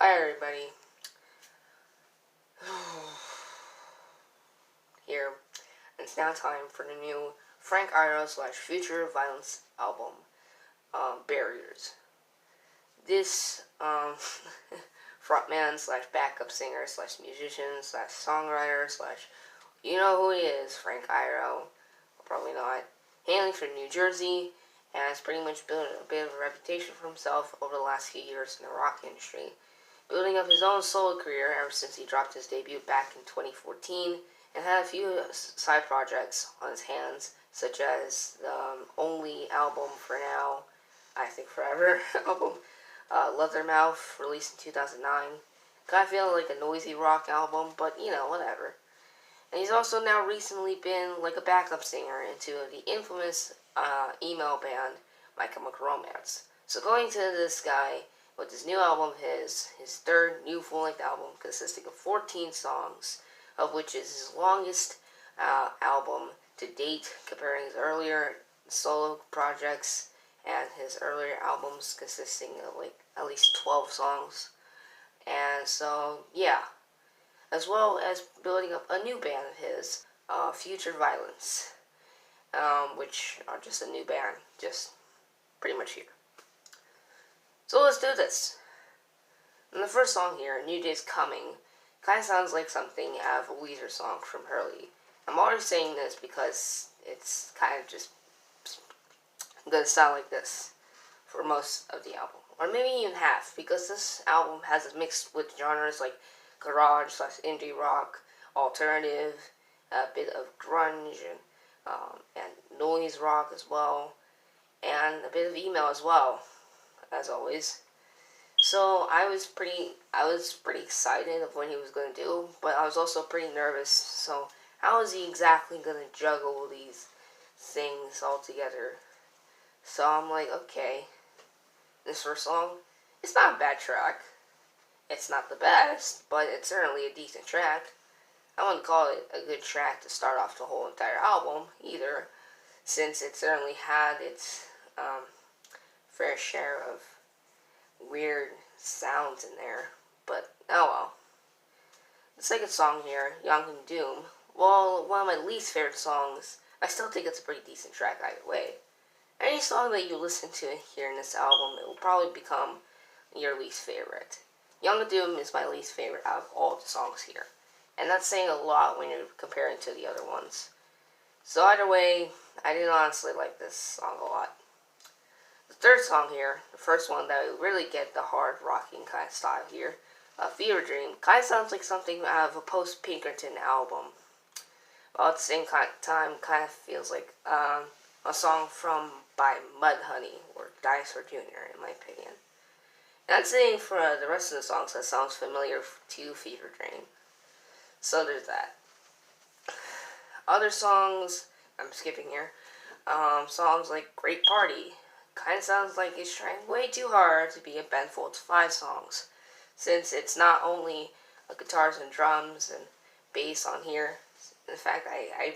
Hi everybody. Here. It's now time for the new Frank Iero / Future Violence album, Barriers. This frontman / backup singer / musician / songwriter / you know who he is, Frank Iero. Probably not. Hailing from New Jersey, and has pretty much built a bit of a reputation for himself over the last few years in the rock industry, building up his own solo career ever since he dropped his debut back in 2014, and had a few side projects on his hands, such as the only album for now, I think forever, album, Leathermouth, released in 2009. Kind of feeling like a noisy rock album, but you know, whatever. And he's also now recently been like a backup singer into the infamous emo band My Chemical Romance. So going to this guy with his new album, his third new full-length album, consisting of 14 songs, of which is his longest album to date, comparing his earlier solo projects and his earlier albums consisting of like at least 12 songs. And so, yeah. As well as building up a new band of his, Future Violence, which are just a new band, just pretty much here. So let's do this. And the first song here, New Day's Coming, kind of sounds like something out of a Weezer song from Hurley. I'm already saying this because it's kind of just going to sound like this for most of the album. Or maybe even half, because this album has a mix with genres like garage / indie rock, alternative, a bit of grunge, and noise rock as well, and a bit of emo as well, as always. So I was pretty excited of what he was going to do, but I was also pretty nervous. So how is he exactly going to juggle these things all together? So I'm like, okay, this first song, it's not a bad track. It's not the best, but it's certainly a decent track. I wouldn't call it a good track to start off the whole entire album either, since it certainly had its fair share of weird sounds in there. But oh well. The second song here, Young and Doom, while one of my least favorite songs, I still think it's a pretty decent track either way. Any song that you listen to here in this album, it will probably become your least favorite. Young and Doom is my least favorite out of all the songs here. And that's saying a lot when you're comparing to the other ones. So either way, I did honestly like this song a lot. The third song here, the first one that we really get the hard rocking kind of style here, Fever Dream, kind of sounds like something out of a post-Pinkerton album. But at the same time, kind of feels like a song by Mudhoney or Dinosaur Jr. in my opinion. Not saying for the rest of the songs that sounds familiar to Fever Dream. So there's that. Other songs, I'm skipping here. Songs like Great Party. Kind of sounds like it's trying way too hard to be a Ben Folds 5 songs. Since it's not only guitars and drums and bass on here. In fact, I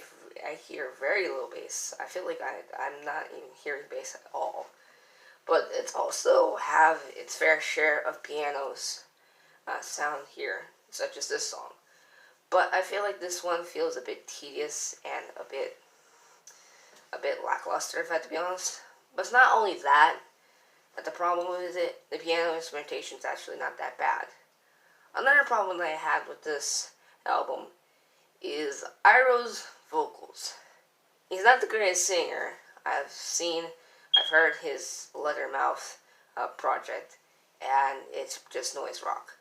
hear very little bass. I feel like I'm not even hearing bass at all. But it's also have its fair share of pianos sound here, such as this song. But I feel like this one feels a bit tedious and a bit lackluster, if I have to be honest. But it's not only that, but the problem with it, the piano instrumentation is actually not that bad. Another problem that I had with this album is Iero's vocals. He's not the greatest singer. I've heard his Leathermouth project, and it's just noise rock.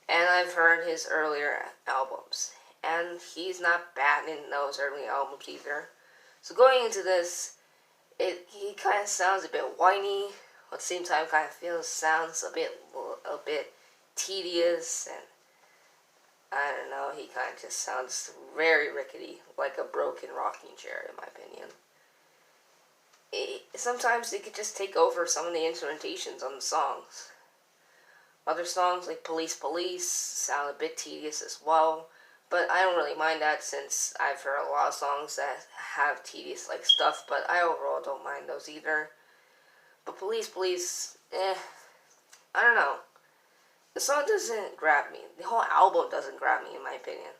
And I've heard his earlier albums, and he's not bad in those early albums either. So going into this, he kind of sounds a bit whiny, but at the same time kind of sounds a bit tedious, and I don't know, he kind of just sounds very rickety, like a broken rocking chair in my opinion. Sometimes they could just take over some of the instrumentations on the songs. Other songs like Police Police sound a bit tedious as well, but I don't really mind that since I've heard a lot of songs that have tedious like stuff, but I overall don't mind those either. But Police Police, I don't know. The song doesn't grab me. The whole album doesn't grab me, in my opinion.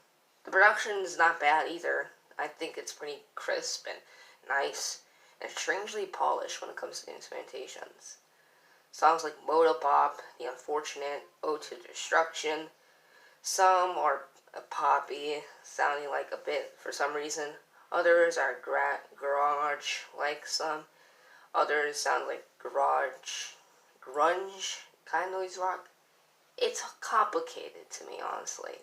The production is not bad either. I think it's pretty crisp and nice and strangely polished when it comes to instrumentations. Songs like Motopop, The Unfortunate, Ode to Destruction. Some are poppy, sounding like a bit for some reason. Others are garage like some. Others sound like grunge kind of noise rock. It's complicated to me, honestly.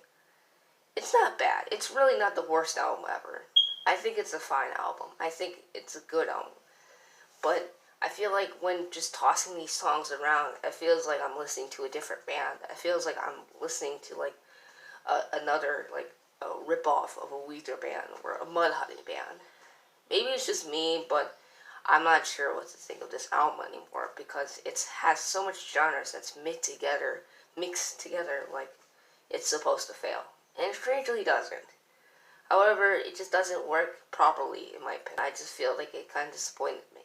It's not bad. It's really not the worst album ever. I think it's a fine album. I think it's a good album. But I feel like when just tossing these songs around, it feels like I'm listening to a different band. It feels like I'm listening to like another like a rip-off of a Weezer band or a Mudhoney band. Maybe it's just me, but I'm not sure what to think of this album anymore because it has so much genres that's mixed together like it's supposed to fail. And it strangely doesn't. However, it just doesn't work properly in my opinion. I just feel like it kind of disappointed me.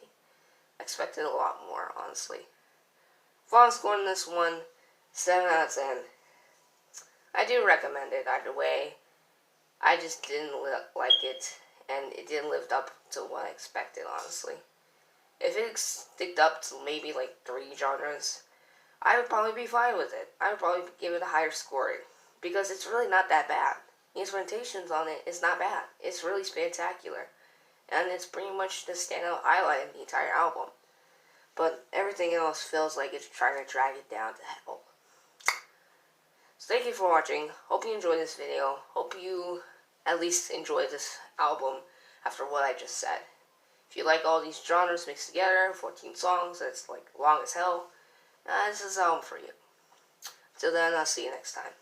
I expected a lot more, honestly. Final score on this one, 7 out of 10. I do recommend it either way. I just didn't like it, and it didn't live up to what I expected, honestly. If it sticked up to maybe like 3 genres, I would probably be fine with it. I would probably give it a higher score because it's really not that bad. The instrumentations on it is not bad. It's really spectacular. And it's pretty much the standout highlight of the entire album. But everything else feels like it's trying to drag it down to hell. So thank you for watching. Hope you enjoyed this video. Hope you at least enjoyed this album after what I just said. If you like all these genres mixed together, 14 songs, that's like long as hell, this is the album for you. Till then, I'll see you next time.